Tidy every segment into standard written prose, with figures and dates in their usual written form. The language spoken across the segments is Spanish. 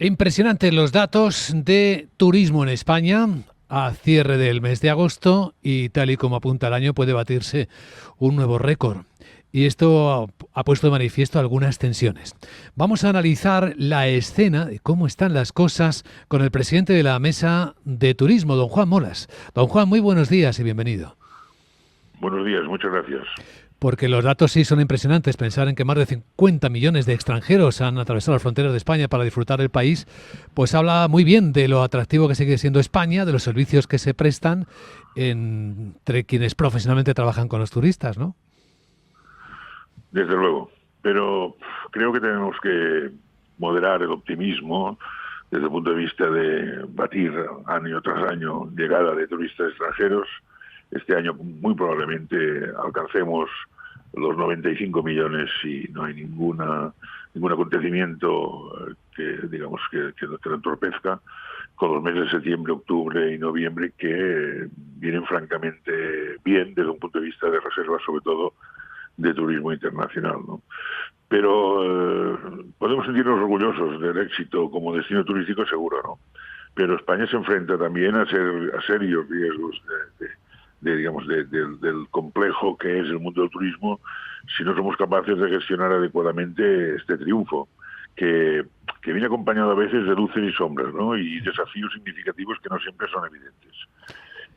Impresionantes los datos de turismo en España a cierre del mes de agosto y tal y como apunta el año puede batirse un nuevo récord. Y esto ha puesto de manifiesto algunas tensiones. Vamos a analizar la escena de cómo están las cosas con el presidente de la Mesa de Turismo, don Juan Molas. Don Juan, muy buenos días y bienvenido. Buenos días, muchas gracias. Porque los datos sí son impresionantes. Pensar en que más de 50 millones de extranjeros han atravesado las fronteras de España para disfrutar del país, pues habla muy bien de lo atractivo que sigue siendo España, de los servicios que se prestan entre quienes profesionalmente trabajan con los turistas, ¿no? Desde luego, pero creo que tenemos que moderar el optimismo desde el punto de vista de batir año tras año llegada de turistas extranjeros. Este año muy probablemente alcancemos los 95 millones y no hay ningún acontecimiento que digamos que lo entorpezca, con los meses de septiembre, octubre y noviembre que vienen francamente bien desde un punto de vista de reservas, sobre todo de turismo internacional, ¿no? Pero podemos sentirnos orgullosos del éxito como destino turístico, seguro, ¿no? Pero España se enfrenta también a serios riesgos del complejo que es el mundo del turismo si no somos capaces de gestionar adecuadamente este triunfo, que viene acompañado a veces de luces y sombras, ¿no? Y desafíos significativos que no siempre son evidentes.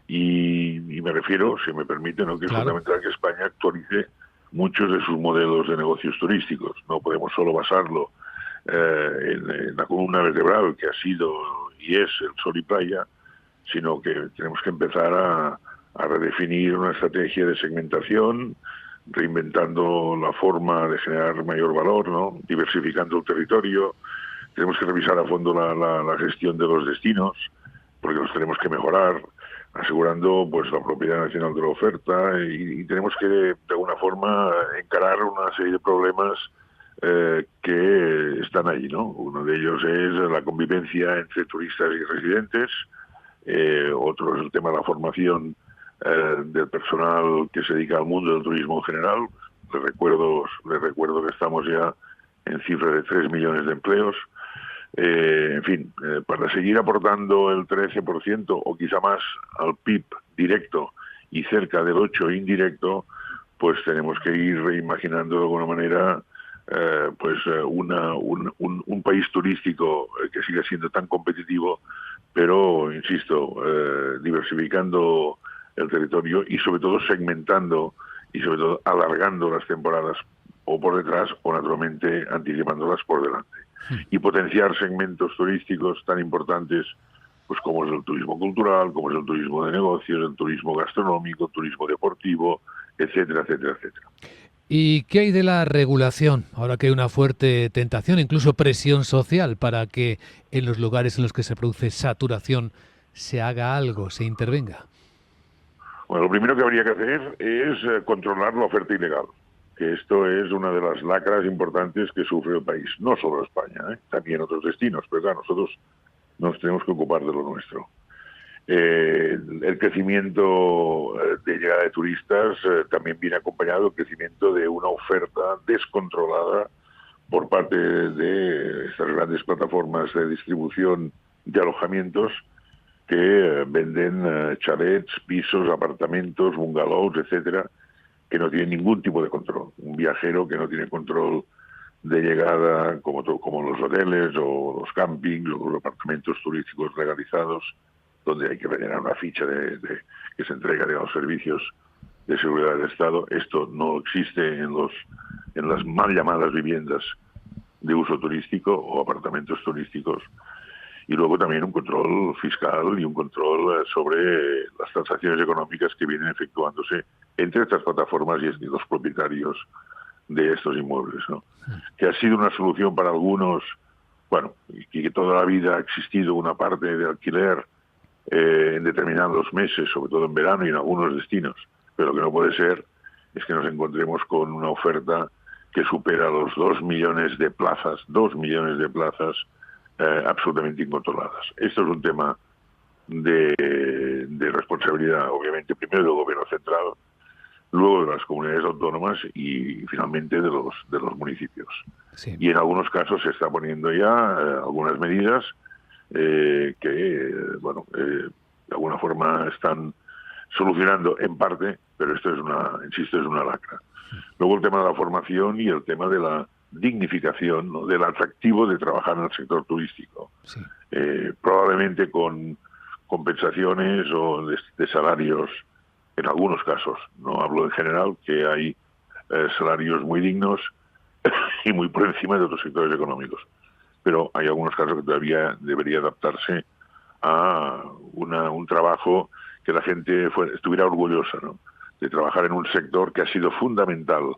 Y me refiero, si me permite, ¿no?, que es Claro. fundamental que España actualice muchos de sus modelos de negocios turísticos. No podemos solo basarlo en la columna vertebral que ha sido y es el sol y playa, sino que tenemos que empezar a redefinir una estrategia de segmentación, reinventando la forma de generar mayor valor, ¿no?, diversificando el territorio. Tenemos que revisar a fondo la gestión de los destinos, porque los tenemos que mejorar, asegurando pues la propiedad nacional de la oferta, y tenemos que de alguna forma encarar una serie de problemas que están allí, ¿no? Uno de ellos es la convivencia entre turistas y residentes, otro es el tema de la formación del personal que se dedica al mundo del turismo en general. Les recuerdo que estamos ya en cifra de 3 millones de empleos. En fin, para seguir aportando el 13% o quizá más al PIB directo y cerca del 8% indirecto, pues tenemos que ir reimaginando de alguna manera un país turístico que siga siendo tan competitivo, pero, insisto, diversificando el territorio y sobre todo segmentando y sobre todo alargando las temporadas o por detrás o naturalmente anticipándolas por delante. Y potenciar segmentos turísticos tan importantes pues como es el turismo cultural, como es el turismo de negocios, el turismo gastronómico, el turismo deportivo, etcétera, etcétera, etcétera. ¿Y qué hay de la regulación? Ahora que hay una fuerte tentación, incluso presión social, para que en los lugares en los que se produce saturación se haga algo, se intervenga. Bueno, lo primero que habría que hacer es controlar la oferta ilegal, que esto es una de las lacras importantes que sufre el país, no solo España, también otros destinos, pero claro, nosotros nos tenemos que ocupar de lo nuestro. El crecimiento de llegada de turistas también viene acompañado del crecimiento de una oferta descontrolada por parte de estas grandes plataformas de distribución de alojamientos que venden chalets, pisos, apartamentos, bungalows, etcétera, que no tienen ningún tipo de control. Un viajero que no tiene control de llegada, como los hoteles o los campings o los apartamentos turísticos legalizados, donde hay que rellenar una ficha que se entrega de los servicios de seguridad del Estado. Esto no existe en las mal llamadas viviendas de uso turístico o apartamentos turísticos. Y luego también un control fiscal y un control sobre las transacciones económicas que vienen efectuándose entre estas plataformas y los propietarios de estos inmuebles, ¿no? Que ha sido una solución para algunos, bueno, y que toda la vida ha existido una parte de alquiler en determinados meses, sobre todo en verano y en algunos destinos, pero lo que no puede ser es que nos encontremos con una oferta que supera los 2 millones de plazas, absolutamente incontroladas. Esto es un tema de responsabilidad, obviamente, primero del gobierno central, luego de las comunidades autónomas y finalmente de los municipios. Sí. Y en algunos casos se está poniendo ya algunas medidas de alguna forma están solucionando en parte, pero esto es una lacra. Luego el tema de la formación y el tema de la dignificación, ¿no?, del atractivo de trabajar en el sector turístico. Sí. Probablemente con compensaciones o de salarios, en algunos casos, no hablo en general, que hay salarios muy dignos y muy por encima de otros sectores económicos. Pero hay algunos casos que todavía debería adaptarse a un trabajo que la gente estuviera orgullosa, ¿no?, de trabajar en un sector que ha sido fundamental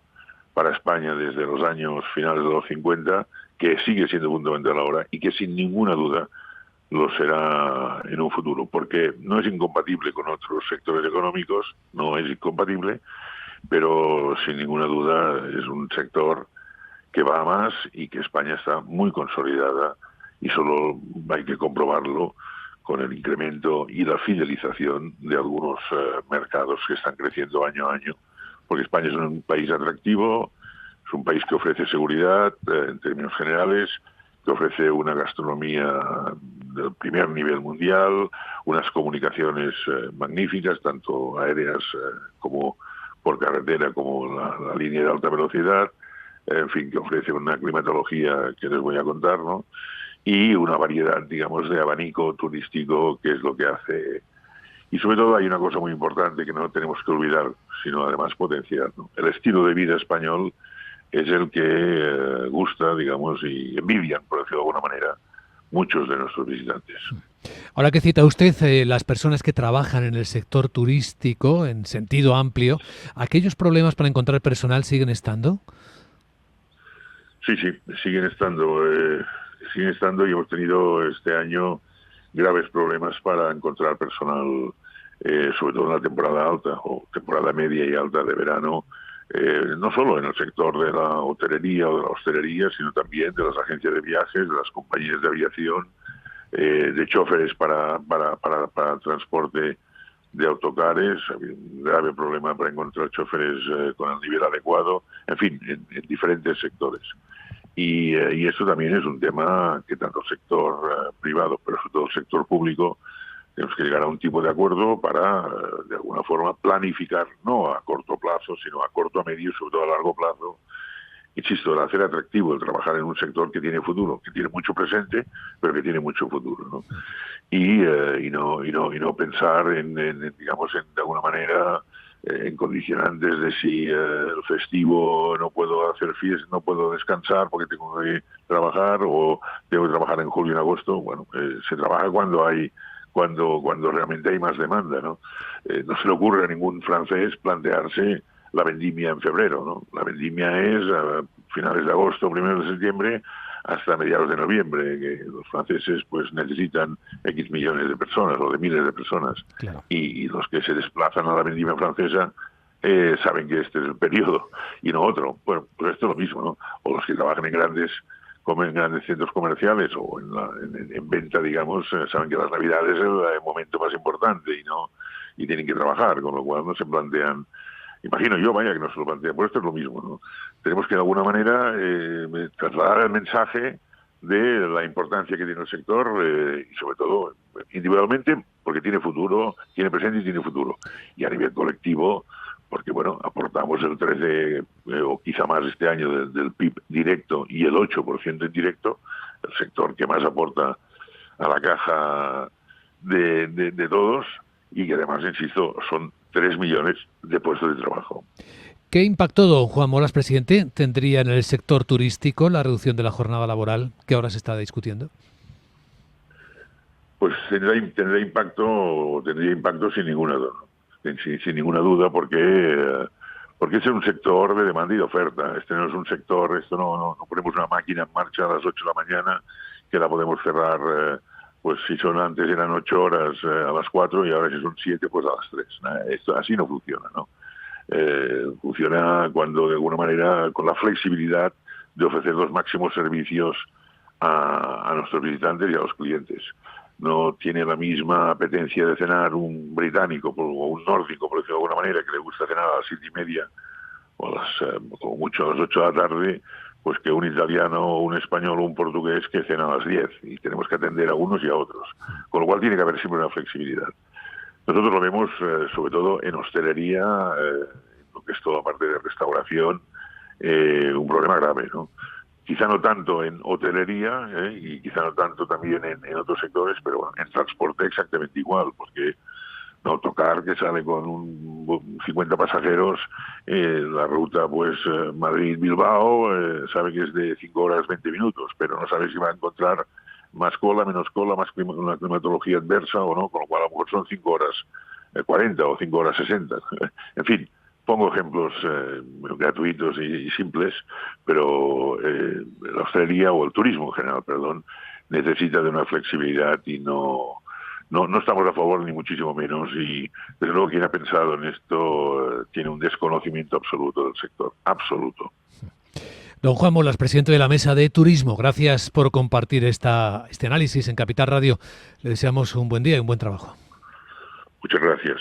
para España desde los años finales de los 50, que sigue siendo fundamental ahora y que sin ninguna duda lo será en un futuro, porque no es incompatible con otros sectores económicos, no es incompatible, pero sin ninguna duda es un sector que va a más y que España está muy consolidada y solo hay que comprobarlo con el incremento y la fidelización de algunos mercados que están creciendo año a año, porque España es un país atractivo, es un país que ofrece seguridad en términos generales, que ofrece una gastronomía del primer nivel mundial, unas comunicaciones magníficas, tanto aéreas como por carretera, como la línea de alta velocidad, en fin, que ofrece una climatología que les voy a contar, ¿no?, y una variedad, digamos, de abanico turístico, que es lo que hace. Y sobre todo hay una cosa muy importante que no tenemos que olvidar, sino además potenciar, ¿no? El estilo de vida español es el que gusta, digamos, y envidian, por decirlo de alguna manera, muchos de nuestros visitantes. Ahora que cita usted las personas que trabajan en el sector turístico en sentido amplio, ¿aquellos problemas para encontrar personal siguen estando? Sí, siguen estando y hemos tenido este año graves problemas para encontrar personal, sobre todo en la temporada alta o temporada media y alta de verano, no solo en el sector de la hotelería o de la hostelería, sino también de las agencias de viajes, de las compañías de aviación, de choferes para transporte de autocares. Ha habido un grave problema para encontrar choferes con el nivel adecuado, en fin, en diferentes sectores. Y esto también es un tema que tanto el sector privado, pero sobre todo el sector público, tenemos que llegar a un tipo de acuerdo para, de alguna forma, planificar, no a corto plazo, sino a corto, a medio y sobre todo a largo plazo. Insisto, el hacer atractivo el trabajar en un sector que tiene futuro, que tiene mucho presente, pero que tiene mucho futuro, ¿no? Y no pensar digamos, de alguna manera, en condicionantes de si el festivo no puedo hacer fiesta, no puedo descansar porque tengo que trabajar, o tengo que trabajar en julio y en agosto. Bueno, se trabaja cuando realmente hay más demanda, ¿no? No se le ocurre a ningún francés plantearse la vendimia en febrero, ¿no? La vendimia es a finales de agosto, primeros de septiembre, hasta mediados de noviembre, que los franceses pues necesitan X millones de personas o de miles de personas. Claro. Y los que se desplazan a la vendimia francesa saben que este es el periodo y no otro. Bueno, pues esto es lo mismo, ¿no? O los que trabajan en grandes centros comerciales o en venta, digamos, saben que las Navidades es el momento más importante y tienen que trabajar, con lo cual no se plantean. Imagino yo, vaya, que no se lo plantea, por esto es lo mismo, ¿no? Tenemos que de alguna manera trasladar el mensaje de la importancia que tiene el sector y sobre todo individualmente porque tiene futuro, tiene presente y tiene futuro. Y a nivel colectivo, porque bueno, aportamos el 13 o quizá más este año del PIB directo y el 8% indirecto, el sector que más aporta a la caja de todos y que además, insisto, son 3 millones de puestos de trabajo. ¿Qué impacto, don Juan Moras, presidente, tendría en el sector turístico la reducción de la jornada laboral que ahora se está discutiendo? Pues tendría impacto sin ninguna duda, sin ninguna duda, porque es un sector de demanda y de oferta. Este no es un sector, no ponemos una máquina en marcha a las 8 de la mañana que la podemos cerrar. Pues si son antes eran 8 horas a las 4 y ahora si son 7 pues a las 3. Esto así no funciona, ¿no? Funciona cuando de alguna manera con la flexibilidad de ofrecer los máximos servicios a nuestros visitantes y a los clientes. no tiene la misma apetencia de cenar un británico o un nórdico, por decirlo de alguna manera, que le gusta cenar a las 7:30 o como mucho a las 8 de la tarde, pues que un italiano, un español o un portugués que cena a las 10, y tenemos que atender a unos y a otros. Con lo cual tiene que haber siempre una flexibilidad. Nosotros lo vemos sobre todo en hostelería, lo que es toda la parte de restauración, un problema grave, ¿no? Quizá no tanto en hotelería y quizá no tanto también en otros sectores, pero bueno, en transporte exactamente igual, porque un autocar que sale con 50 pasajeros, la ruta pues Madrid-Bilbao, sabe que es de 5 horas 20 minutos, pero no sabe si va a encontrar más cola, menos cola, una climatología adversa o no, con lo cual a lo mejor son 5 horas 40 o 5 horas 60. En fin, pongo ejemplos gratuitos y simples, pero la hostelería o el turismo en general, perdón, necesita de una flexibilidad y no estamos a favor ni muchísimo menos, y desde luego quien ha pensado en esto tiene un desconocimiento absoluto del sector, absoluto. Don Juan Molas, presidente de la Mesa de Turismo, gracias por compartir este análisis en Capital Radio. Le deseamos un buen día y un buen trabajo. Muchas gracias.